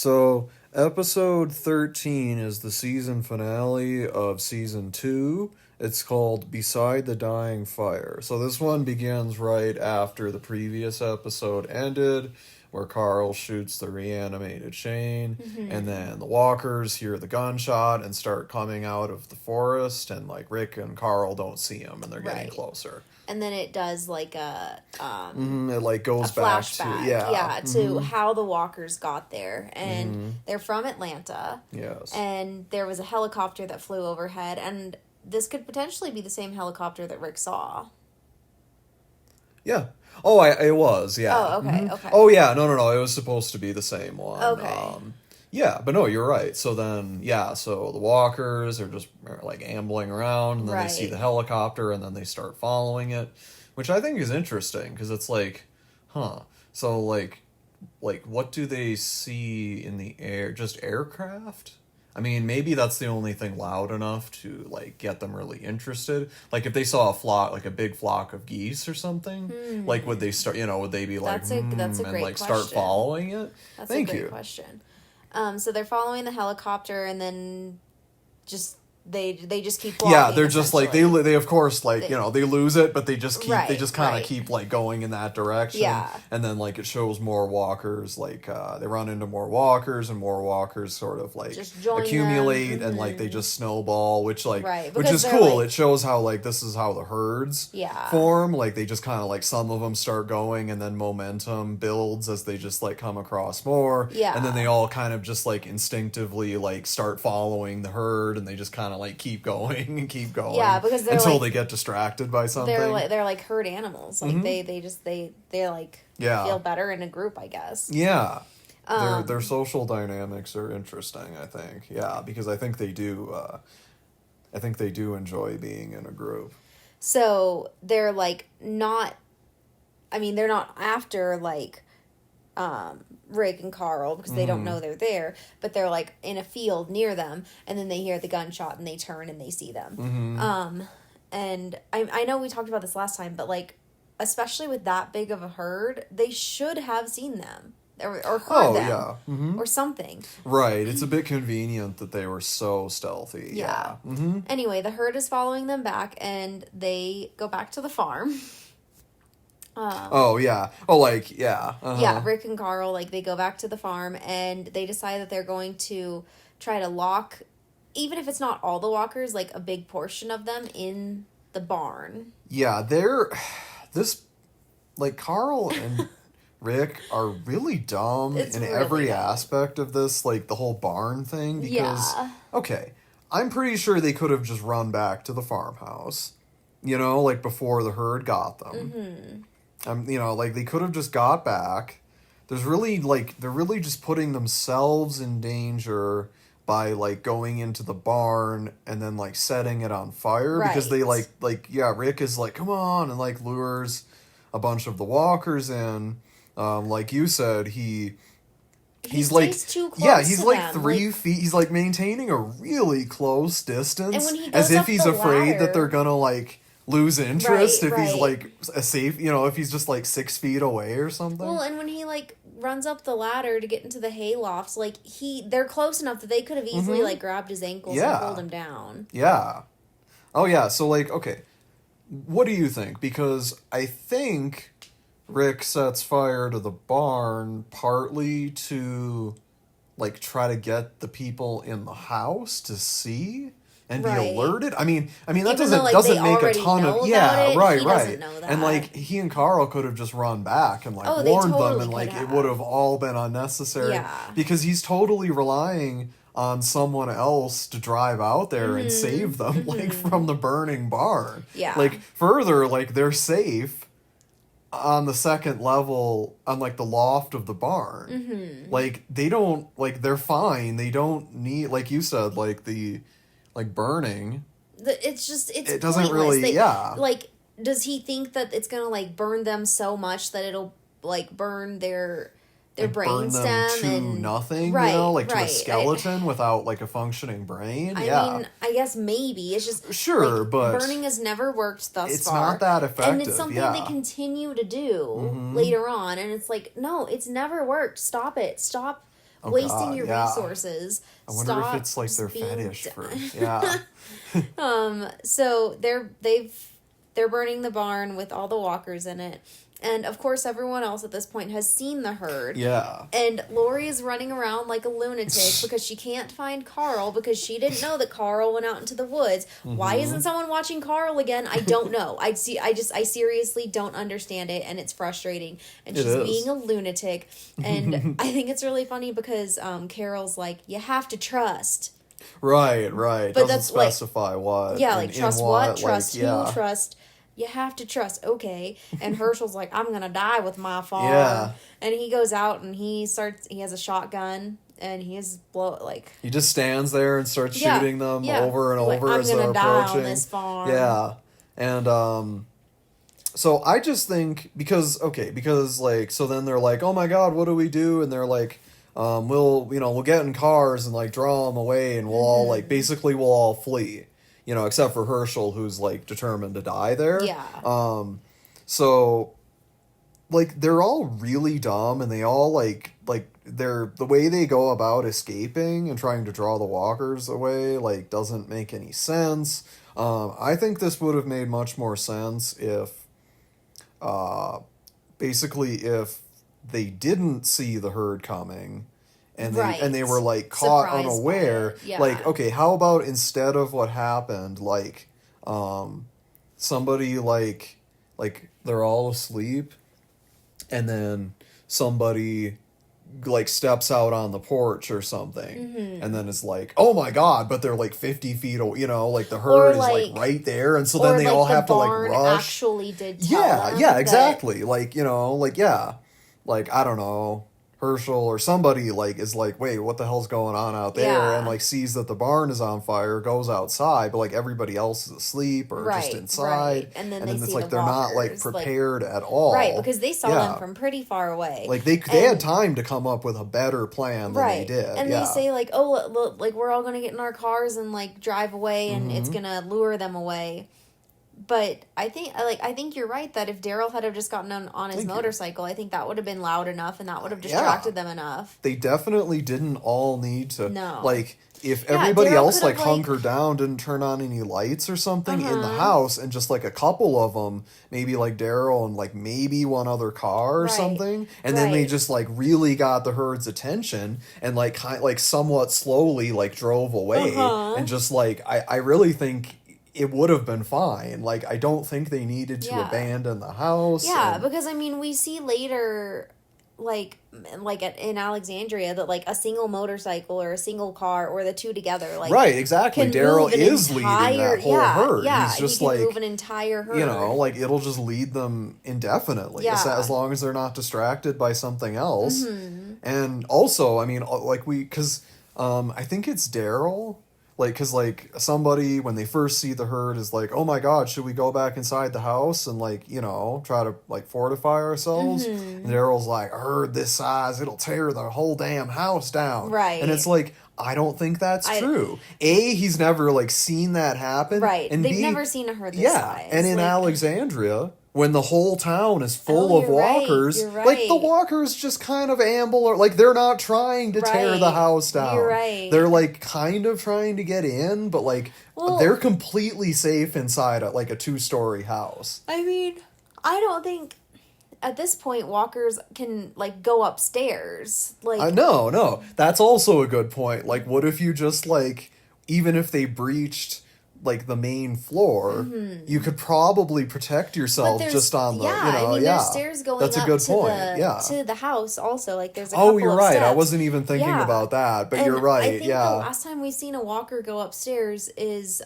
So, episode 13 is the season finale of season 2. It's called Beside the Dying Fire. So, this one begins right after the previous episode ended, where Carl shoots the reanimated Shane, and then the walkers hear the gunshot and start coming out of the forest, and like Rick and Carl don't see him, and they're getting Right. closer. And then it does like It like a goes back flashback, to to how the walkers got there. And they're from Atlanta. yes. And there was a helicopter that flew overhead, and this could potentially be the same helicopter that Rick saw. Yeah. Oh, it was, yeah. Oh, okay, okay. Oh, yeah, no. It was supposed to be the same one. Okay. Yeah, but no, you're right. So then, yeah, so the walkers are just like ambling around, and then they see Right. the helicopter, and then they start following it, which I think is interesting because it's like, huh. So like what do they see in the air? Just aircraft? I mean, maybe that's the only thing loud enough to like get them really interested. Like if they saw a flock, like a big flock of geese or something, like would they start? Would they be like, That's a and great like start question. following it? That's Thank a great you. question. So they're following the helicopter, and then just they just keep walking. Yeah, they're just like essentially. they of course like they lose it, but they just keep they Right, just kind of right. keep like going in that direction. Yeah. And then like it shows more walkers, like they run into more walkers, and more walkers sort of like Just join accumulate, them. and like they just snowball, which like Right, which because is they're, cool. like- It shows how like this is how the herds Yeah. form. Like they just kind of like some of them start going, and then momentum builds as they just like come across more. Yeah. And then they all kind of just like instinctively like start following the herd, and they just kind of like keep going and keep going. Yeah, because they're, until like- they get distracted by something. they're like herd animals. Like they like Yeah. feel better in a group, I guess. Yeah. Um, Their social dynamics are interesting, I think. Yeah, because I think they do enjoy being in a group. So they're like not. I mean, they're not after like Rick and Carl because they don't know they're there, but they're like in a field near them, and then they hear the gunshot and they turn and they see them. And I know we talked about this last time, but like especially with that big of a herd, they should have seen them or heard them yeah. or something. Right. It's a bit convenient that they were so stealthy. Yeah. Yeah. Anyway, the herd is following them back, and they go back to the farm. Oh, yeah. Oh, like, yeah. Uh-huh. Yeah, Rick and Carl, like, they go back to the farm, and they decide that they're going to try to lock, even if it's not all the walkers, like, a big portion of them in the barn. Yeah, like, Carl and Rick are really dumb It's in really every dumb. aspect of this, like, the whole barn thing, because, Yeah. okay, I'm pretty sure they could have just run back to the farmhouse, like, before the herd got them. Like, they could have just got back. They're really just putting themselves in danger by, like, going into the barn and then, like, setting it on fire. Because they, Right. Rick is like, come on, and, like, lures a bunch of the walkers in. Like you said, he's like, stays too close yeah, he's to like them, 3 feet. He's like maintaining a really close distance, And when he as goes if up he's the afraid ladder- that they're gonna like lose interest Right, if he's right. like a safe, if he's just like 6 feet away or something. Well, and when he, like, runs up the ladder to get into the haylofts, like, they're close enough that they could have easily, like, grabbed his ankles Yeah. and pulled him down. Yeah. Oh yeah. So like, okay, what do you think? Because I think Rick sets fire to the barn partly to like try to get the people in the house to see and Right. be alerted. I mean that Even doesn't though, like, doesn't they make a already ton know of about yeah, it, right, he right. doesn't know And that. like he and Carl could have just run back and like Oh, they warned them, totally and like could it have. would have all been unnecessary. Yeah. Because he's totally relying on someone else to drive out there and save them like from the burning barn. Yeah. Like further, like they're safe on the second level on like the loft of the barn. Like they don't like they're fine. They don't need, like you said, like the like burning. It's It doesn't pointless. really- yeah. Like, does he think that it's gonna, like, burn them so much that it'll, like, burn their Like, burn them brainstem to and nothing, Right, like to a right. skeleton without like a functioning brain. I Yeah. mean, I guess maybe it's just Sure, like, but burning has never worked thus it's far. not that effective. And it's something yeah. they continue to do later on, and it's like, no, it's never worked. Stop it. Stop Oh wasting God, your yeah. resources. I wonder if Stop it's like their being fetish d- for yeah. So they're burning the barn with all the walkers in it. And of course everyone else at this point has seen the herd. Yeah. And Lori is running around like a lunatic because she can't find Carl because she didn't know that Carl went out into the woods. Why isn't someone watching Carl again? I don't know. I seriously don't understand it, and it's frustrating. And she's being a lunatic. And I think it's really funny because Carol's like, you have to trust. Right. But Doesn't that's like, specify what. yeah, like trust what? Trust who? yeah. Trust. You have to trust. Okay. And Herschel's like, I'm gonna die with my farm. Yeah. And he goes out and he has a shotgun and he He just stands there and starts Yeah, shooting them yeah. over and He's like, over I'm as they're gonna die approaching. on this farm. Yeah. And so I just think because like so then they're like, "Oh my God, what do we do?" And they're like, we'll get in cars and like draw them away and we'll all like basically we'll all flee. Except for Herschel, who's like determined to die there. Yeah. So like they're all really dumb and they all like the way they go about escaping and trying to draw the walkers away like doesn't make any sense. I think this would have made much more sense if basically if they didn't see the herd coming and they were like caught Surprised unaware. by it. Yeah. Like, okay, how about instead of what happened, like somebody like they're all asleep and then somebody like steps out on the porch or something and then it's like, oh my God, but they're like 50 feet, like the herd is like right there, and so then they all have to like rush. Actually did tell them yeah, exactly. Like, like I don't know, Herschel or somebody like is like, wait, what the hell's going on out there? Yeah. And like sees that the barn is on fire, goes outside, but like everybody else is asleep or just inside. And then it's see like the they're not like walkers, prepared at all. Right, because they saw them from pretty far away. Like they had time to come up with a better plan than they did. And they say like, oh, look, like we're all gonna get in our cars and like drive away, and it's gonna lure them away. But I think you're right that if Daryl had have just gotten on his motorcycle, I think that would have been loud enough and that would have distracted them enough. They definitely didn't all need to. No. Like, if everybody Daryl else could've, like hunkered down, didn't turn on any lights or something in the house, and just like a couple of them, maybe like Daryl and like maybe one other car or something, and then they just like really got the herd's attention and like somewhat slowly like drove away and just like I really think it would have been fine. Like, I don't think they needed to abandon the house. Yeah, because I mean, we see later, in Alexandria, that like a single motorcycle or a single car or the two together, like right, exactly. Daryl is leading that whole herd. Yeah, he's just he can like move an entire herd. like it'll just lead them indefinitely. As long as they're not distracted by something else. And also, I mean, like I think it's Daryl. Like, because, like, somebody, when they first see the herd, is like, oh my God, should we go back inside the house and, like, try to, like, fortify ourselves? And Daryl's like, a herd this size, it'll tear the whole damn house down. Right. And it's like, I don't think that's true. A, he's never, like, seen that happen. Right. And They've B, never seen a herd this size. And in Alexandria, when the whole town is full of you're right, walkers, you're right. like the walkers just kind of amble, or like they're not trying to tear the house down. You're right. They're like kind of trying to get in, but like they're completely safe inside a 2-story house. I mean, I don't think at this point walkers can like go upstairs. Like No, that's also a good point. Like, what if you just like, even if they breached like the main floor, you could probably protect yourself just on the there's stairs going that's up a good to point. to the house also. Like there's a couple you're of right. steps. I wasn't even thinking about that, but you're right. I think the last time we seen a walker go upstairs is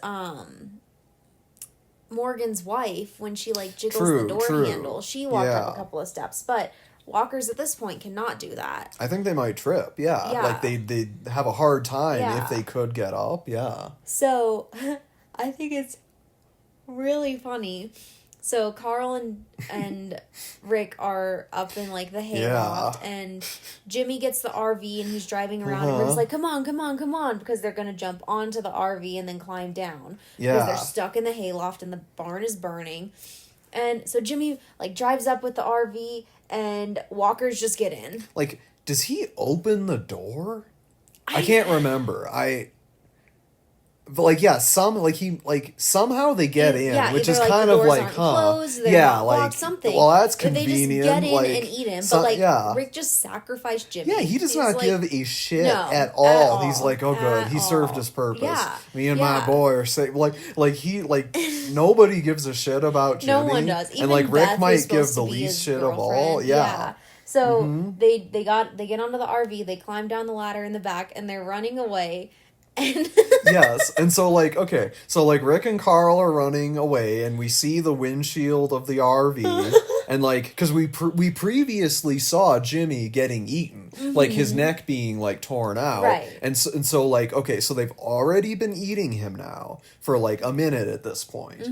Morgan's wife, when she like jiggles the door handle. She walked up a couple of steps, but walkers at this point cannot do that. I think they might trip. Like they have a hard time if they could get up. So I think it's really funny. So Carl and Rick are up in like the hayloft, and Jimmy gets the RV and he's driving around, and Rick's like, come on, because they're gonna jump onto the RV and then climb down because they're stuck in the hayloft and the barn is burning. And so Jimmy like drives up with the RV and walkers just get in. Like, does he open the door? I can't remember. But like somehow they get in, which is kind of like, closed, something. Well, that's They convenient. just get in and eat him. But Rick just sacrificed Jimmy. Yeah, he does not like, give a shit no, at all. He's like, oh good, he all. served his purpose. Yeah, Me and my boy are safe. Nobody gives a shit about Jimmy. No one does. Even and like Beth Rick might give to the be least his shit girlfriend. of all. Yeah. So they get onto the RV, they climb down the ladder in the back, and they're running away. And yes, and so like Rick and Carl are running away, and we see the windshield of the RV, and like because we previously saw Jimmy getting eaten, like his neck being like torn out, right? And so like okay, so they've already been eating him now for like a minute at this point.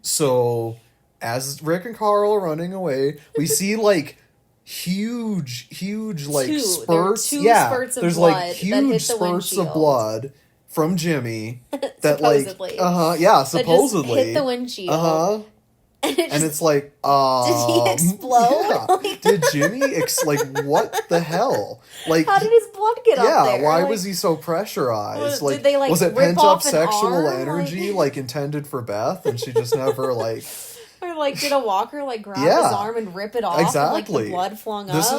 So as Rick and Carl are running away, we see like huge like spurts. Spurts of there's blood like huge spurts of blood from Jimmy that supposedly. supposedly that hit the windshield. And it's like, did he explode? Yeah. Did Jimmy what the hell? Like, how did his blood get up there? Why was he so pressurized? Did they, was it rip pent up off an sexual arm? energy intended for Beth, and she just never Or did a walker grab his arm and rip it off? Exactly. And, the blood flung up. This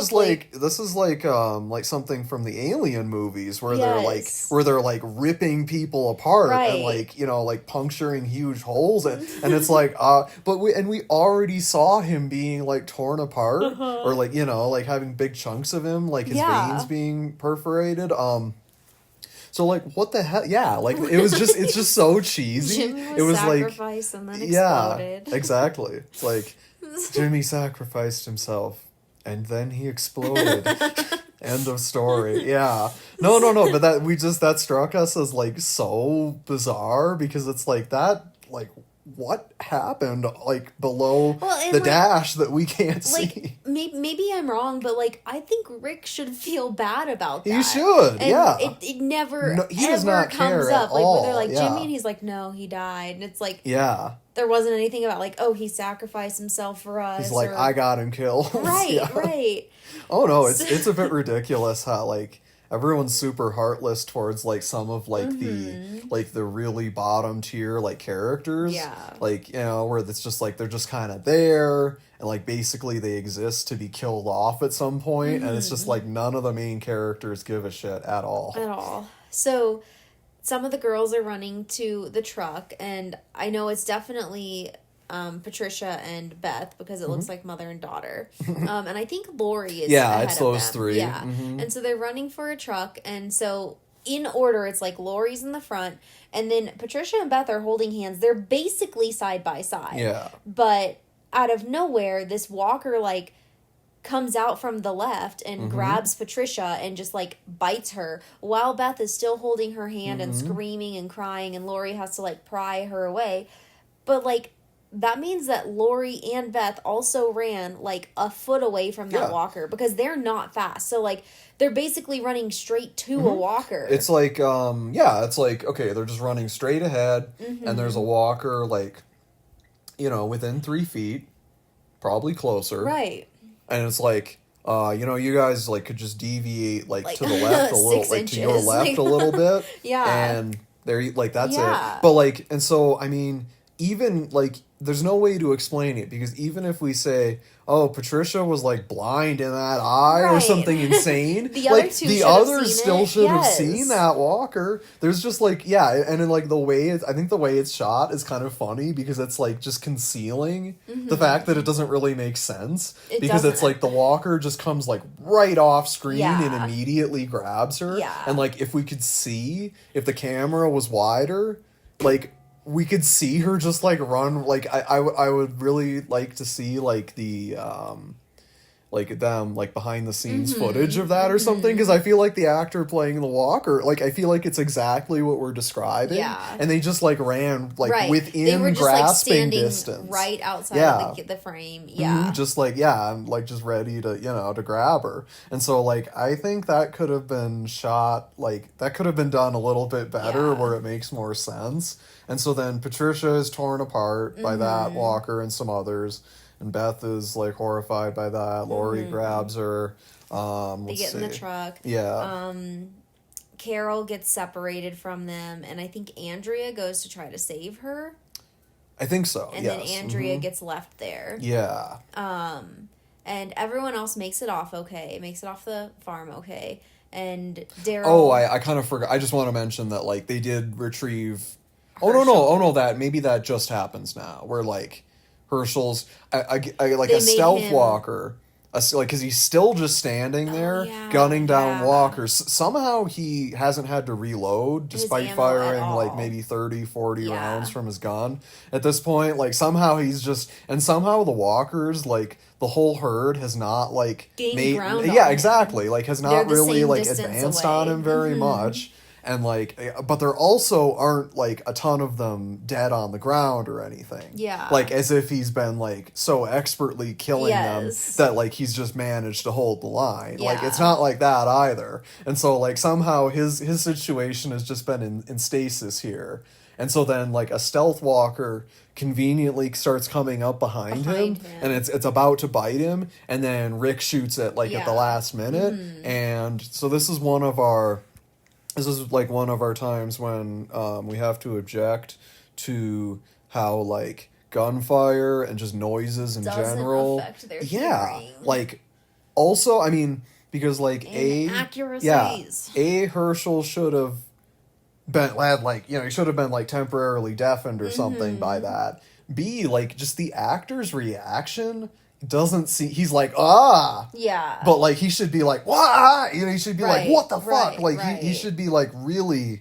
is like something from the Alien movies where they're ripping people apart and puncturing huge holes and it's we already saw him being torn apart or having big chunks of him his veins being perforated. So what the hell? Yeah, it's just so cheesy. Jimmy was sacrificed and then exploded. Yeah, exactly. It's like Jimmy sacrificed himself and then he exploded. End of story. Yeah. No, but that struck us as so bizarre because it's what happened below the dash that we can't see. Maybe I'm wrong, but I think Rick should feel bad about that. He should. And it never he does not comes care up at all. where they're Jimmy and he's no, he died, and it's there wasn't anything about he sacrificed himself for us. He's I got him killed. Right. Oh no, it's a bit ridiculous how everyone's super heartless towards some of the really bottom tier characters. Yeah. Where it's just they're just kind of there and basically they exist to be killed off at some point, and it's just none of the main characters give a shit at all. At all. So some of the girls are running to the truck, and I know it's definitely Patricia and Beth because it looks like mother and daughter. And I think Lori is ahead it's of those them. three. Yeah. And so they're running for a truck, and so in order it's Lori's in the front, and then Patricia and Beth are holding hands. They're basically side by side. Yeah. But out of nowhere, this walker comes out from the left and grabs Patricia and just bites her while Beth is still holding her hand and screaming and crying, and Lori has to pry her away. But that means that Lori and Beth also ran a foot away from that walker because they're not fast. So they're basically running straight to a walker. It's okay, they're just running straight ahead and there's a walker within 3 feet, probably closer. Right. And it's you guys could just deviate to the left a little, 6 to your inches. left a little bit. Yeah. And there that's it. But and so I mean, even there's no way to explain it because even if we say, oh, Patricia was blind in that eye or something insane, the other two the others still should have seen that walker. There's just and then the way I think the way it's shot is kind of funny because it's just concealing the fact that it doesn't really make sense because it's the walker just comes right off screen and immediately grabs her. Yeah. And if we could see, if the camera was wider, we could see her just run. I would really like to see the them behind the scenes footage of that or something because I feel the actor playing the walker I feel it's exactly what we're describing. Yeah. And they just ran within they were just, grasping distance right outside of the frame. Yeah. Just I'm just ready to to grab her. And so I think that could have been shot that could have been done a little bit better where it makes more sense. And so then Patricia is torn apart by that walker and some others. And Beth is horrified by that. Lori grabs her. They Let's get in the see. truck. Yeah, Carol gets separated from them, and I think Andrea goes to try to save her, I think so. and Yes. then Andrea gets left there. Yeah. And everyone else makes it off okay, makes it off the farm okay, and Daryl. Oh, I kind of forgot. I just want to mention that like they did retrieve. Oh no Herschel. that maybe that just happens now. Where like Herschel's I like They a made stealth him- walker. Like, because he's still just standing there, yeah, gunning down yeah. walkers. Somehow he hasn't had to reload, despite ammo firing at like all. maybe 30, 40 Yeah. rounds from his gun. At this point, like, somehow he's just... And somehow the walkers, like, the whole herd has not, like... Gained ground on Yeah, him. exactly. Like, has They're not the really, same like, distance advanced away. on him very much. And, like, but there also aren't, like, a ton of them dead on the ground or anything. Yeah. Like, as if he's been, like, so expertly killing Yes. them that, like, he's just managed to hold the line. Like, Yeah. it's not like that either. And so, like, somehow his situation has just been in stasis here. And so then, like, a stealth walker conveniently starts coming up behind him, and it's about to bite him, and then Rick shoots it, like, at the Yeah. last minute. And so this is one of our... This is like one of our times when we have to object to how like gunfire and just noises in Doesn't general. affect their Yeah, hearing. like also I mean because like Inaccuracies. Herschel should have been like he should have been like temporarily deafened or something by that. B, like just the actor's reaction doesn't see. He's like Yeah. but like he should be like what he should be like Right, what the fuck right, like right. he should be like really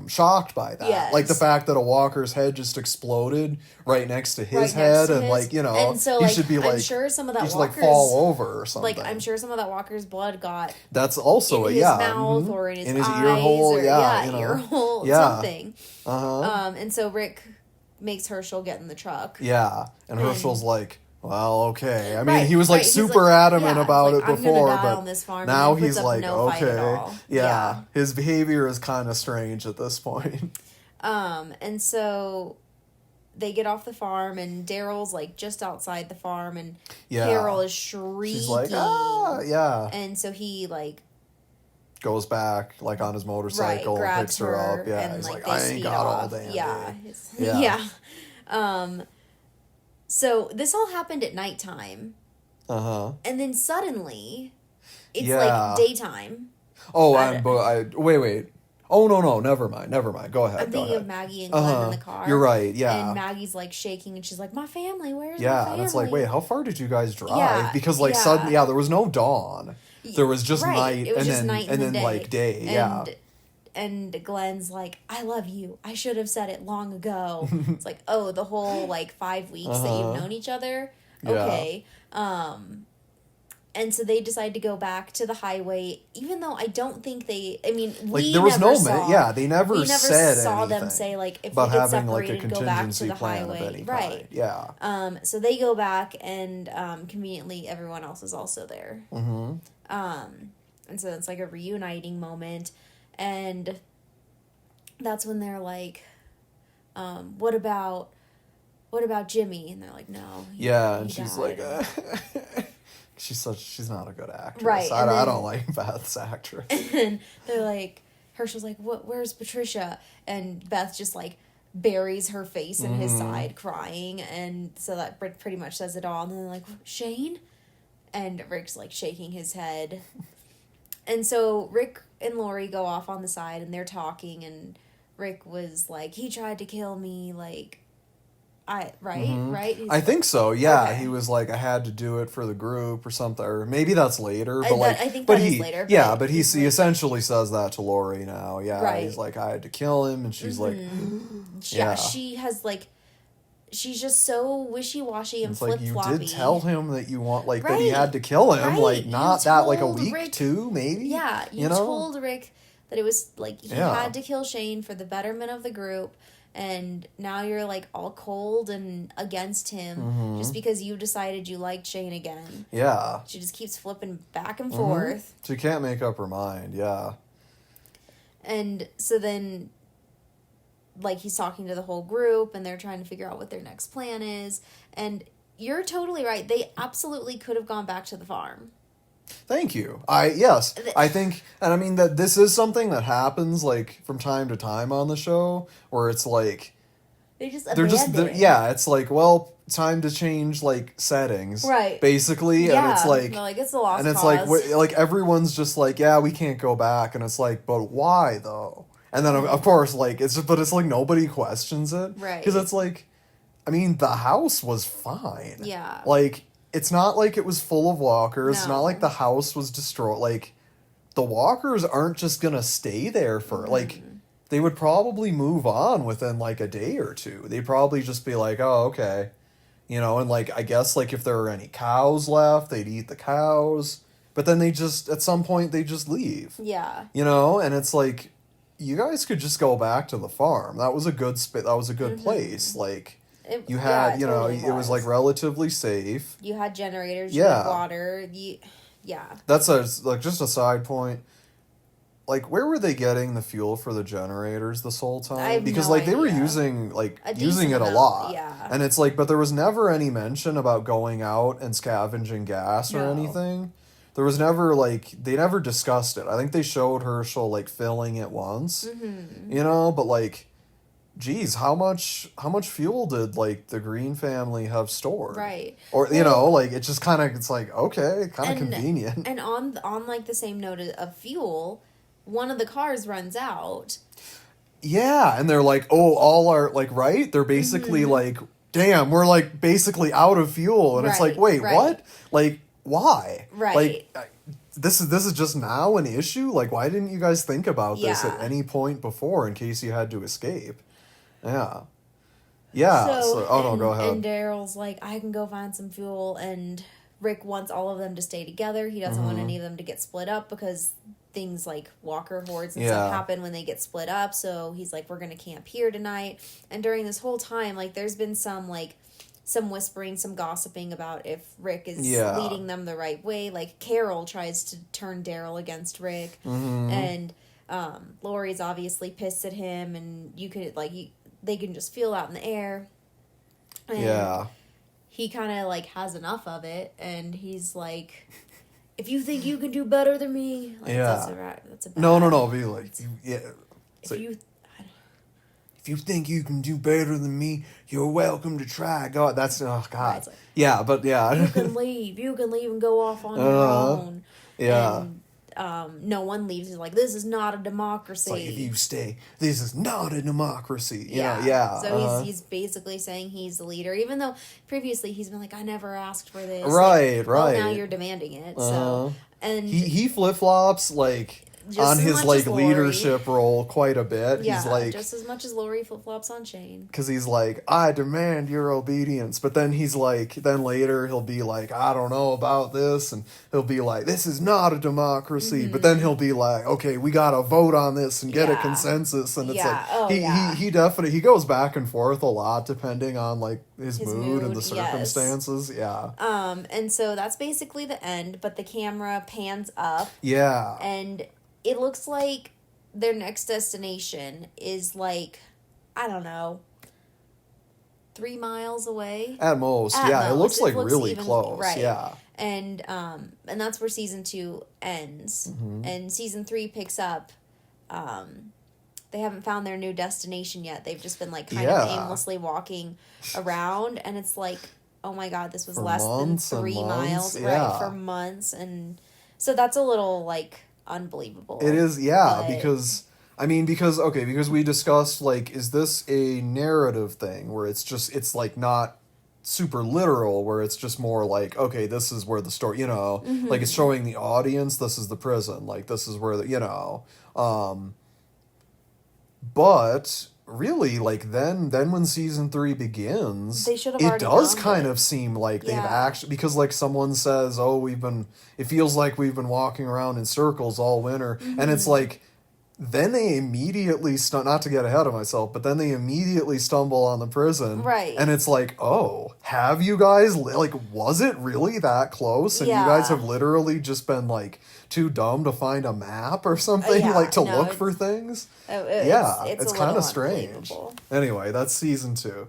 shocked by that. Yes. Like the fact that a walker's head just exploded right next to his Right next head to and his- like and so, he like, should be I'm like sure some of that he should like walker's- fall over or something. like I'm sure some of that walker's blood got that's also in his yeah mouth mhm. or in his in his eyes ear hole or, yeah ear hole Yeah. something. And so Rick makes Herschel get in the truck. Yeah, and Herschel's like, well, okay. I mean, Right, he was like right. He's super like, adamant yeah, about like, it I'm gonna before, die but on this farm, now and he he's puts up like, no fight at okay, all. yeah. His behavior is kind of strange at this point. And so they get off the farm, and Daryl's like just outside the farm, and Yeah. Carol is shrieking. She's like, yeah. And so he like Goes back like on his motorcycle, grabs picks her up. Yeah, and he's like like, they I ain't speed got all off. damn Yeah. day. Yeah. So this all happened at nighttime, and then suddenly, it's Yeah. like daytime. Oh, But- wait. Oh no, never mind. Go ahead. I'm go thinking ahead. of Maggie and Glenn in the car. You're right. Yeah. And Maggie's like shaking, and she's like, "My family, where's my Yeah, family?" and it's like, wait, how far did you guys drive? Yeah, Because like yeah. suddenly, there was no dawn. There was just Right, night, it was and just then night and and then day. like day. Yeah, And Glenn's like, "I love you. I should have said it long ago." It's like, oh, the whole like 5 weeks that you've known each other. Yeah. Okay. And so they decide to go back to the highway, even though I don't think they. I mean, like we there was never no saw. they never We never said saw anything them say like if about we get having like a separated, go back to contingency the plan of highway, any right? kind. Yeah, So they go back, and conveniently, everyone else is also there. mm-hmm. And so it's like a reuniting moment, and that's when they're like, "What about Jimmy?" And they're like, "No." Yeah, and he she's died." like, she's not a good actress. Right, I and then- don't like Beth's actress. And they're like, Herschel's like, Where's Patricia?" And Beth just like buries her face in his side, crying, and so that pretty much says it all. And then they're like, "Shane?" And Rick's like shaking his head. And so Rick and Lori go off on the side, and they're talking, and Rick was like, "He tried to kill me, like, right? He's I like, think so. Yeah, Okay. he was like, I had to do it for the group or something, or maybe that's later. But that- like, I think but that is he, later, yeah, but but he he's like- essentially says that to Lori now. Yeah, Right. he's like, I had to kill him, and she's like, yeah, she has like, she's just so wishy-washy and it's like flip-floppy. you did tell him that you want that he Right, had to kill him, right. like You not that like a told week Rick- too maybe. Yeah, you know? told Rick that it was like he Yeah. had to kill Shane for the betterment of the group, and now you're like all cold and against him Mm-hmm. just because you decided you liked Shane again. Yeah, She just keeps flipping back and Mm-hmm. forth. she can't make up her mind. Yeah, And so then, like, he's talking to the whole group, and they're trying to figure out what their next plan is. And you're totally right. They absolutely could have gone back to the farm. Thank you. I think, and I mean that this is something that happens like from time to time on the show, where it's like They just they're abandoned it. yeah, it's like, well, time to change like settings, Right. basically, Yeah. and it's like, They're like, it's a lost and it's cause. like everyone's just like, yeah, we can't go back, and it's like, but why though? And then of course, like it's like nobody questions it, Right. Because it's like, I mean, the house was fine, Yeah. like. It's not like it was full of walkers. It's not No. like the house was destroyed. Like, the walkers aren't just gonna stay there for, like, they would probably move on within, like, a day or two. They'd probably just be like, oh, okay. You know, and, like, I guess, like, if there were any cows left, they'd eat the cows. But then they just, at some point, they just leave. Yeah. You know? And it's like, you guys could just go back to the farm. That was a good that was a good place. Like... You had, it totally it was like relatively safe. You had generators, you had water, yeah. That's just a side point. Like, where were they getting the fuel for the generators this whole time? I have Because no they were idea. using A using it decent a amount, lot. yeah. And it's like, but there was never any mention about going out and scavenging gas or No. anything. There was never they never discussed it. I think they showed Herschel like filling it once. Mm-hmm. You know, but like, geez, how much fuel did like the Green family have stored? Right. Or you know, like it just kind of, it's like, okay, kind of And- convenient. And on like the same note of fuel, one of the cars runs out. Yeah, and they're like, oh, all our like, right? They're basically like, damn, we're like basically out of fuel, and it's like, Right, wait, right. what? Like, why? Right. Like, this is just now an issue. Like, why didn't you guys think about this at Yeah. any point before in case you had to escape? Yeah. Yeah. So, oh no, go ahead. And Daryl's like, I can go find some fuel, and Rick wants all of them to stay together. He doesn't want any of them to get split up because things like walker hordes and stuff Yeah. happen when they get split up. So he's like, we're gonna camp here tonight. And during this whole time, like, there's been some whispering, some gossiping about if Rick is Yeah. leading them the right way. Like, Carol tries to turn Daryl against Rick, Mm-hmm. and Lori's obviously pissed at him, and you could they can just feel out in the air. And Yeah. he kind of like has enough of it, and he's like, if you think you can do better than me, like, Yeah. that's a bad, No. Be like, yeah. if So- you If you think you can do better than me, you're welcome to try. God, that's, oh, God. it's like, Yeah, but yeah. you can leave and go off on your own. Yeah. And no one leaves. He's like, this is not a democracy. It's like, if you stay, this is not a democracy. You know, Yeah. yeah. So he's basically saying he's the leader, even though previously he's been like, I never asked for this. Right, Like, well, right. now you're demanding it. Uh-huh. So, and He flip-flops, like, Just on as his, much like, as Lori. leadership role quite a bit. yeah, He's like, just as much as Lori flip flops on Shane. because he's like, I demand your obedience. But then he's like, then later he'll be like, I don't know about this. And he'll be like, this is not a democracy. But then he'll be like, okay, we got to vote on this and get a Yeah. consensus. And it's Yeah. like, Oh, he, yeah. he definitely, he goes back and forth a lot depending on like his mood and the mood, yes. circumstances. Yeah. And so that's basically the end, but the camera pans up, Yeah. and it looks like their next destination is like, I don't know, 3 miles away. At most. At Yeah. It looks most. like really even- close. right. Yeah. And that's where season 2 ends. Mm-hmm. And season 3 picks up. They haven't found their new destination yet. They've just been like kind of Yeah. aimlessly walking around, and it's like, oh my god, this was For less than months and 3 months, miles, yeah. right? For months, and so that's a little like unbelievable. It is, yeah, But- because because we discussed, like, is this a narrative thing where it's like not super literal, where it's just more like, okay, this is where the story, you know, like it's showing the audience, this is the prison, like this is where the, you know, but really, like, then when season 3 begins, They should have it already does done kind it. of seem like they've Yeah. actually, because like someone says, oh, it feels like we've been walking around in circles all winter, and Mm-hmm. it's like, then they immediately not to get ahead of myself, but then they immediately stumble on the prison, Right. and it's like, oh, have you guys like, was it really that close, and you guys Yeah. have literally just been like too dumb to find a map or something, Yeah, like to no, look it's- for things? Oh, Yeah, it's it's a kind little of strange. unbelievable. Anyway, that's season 2.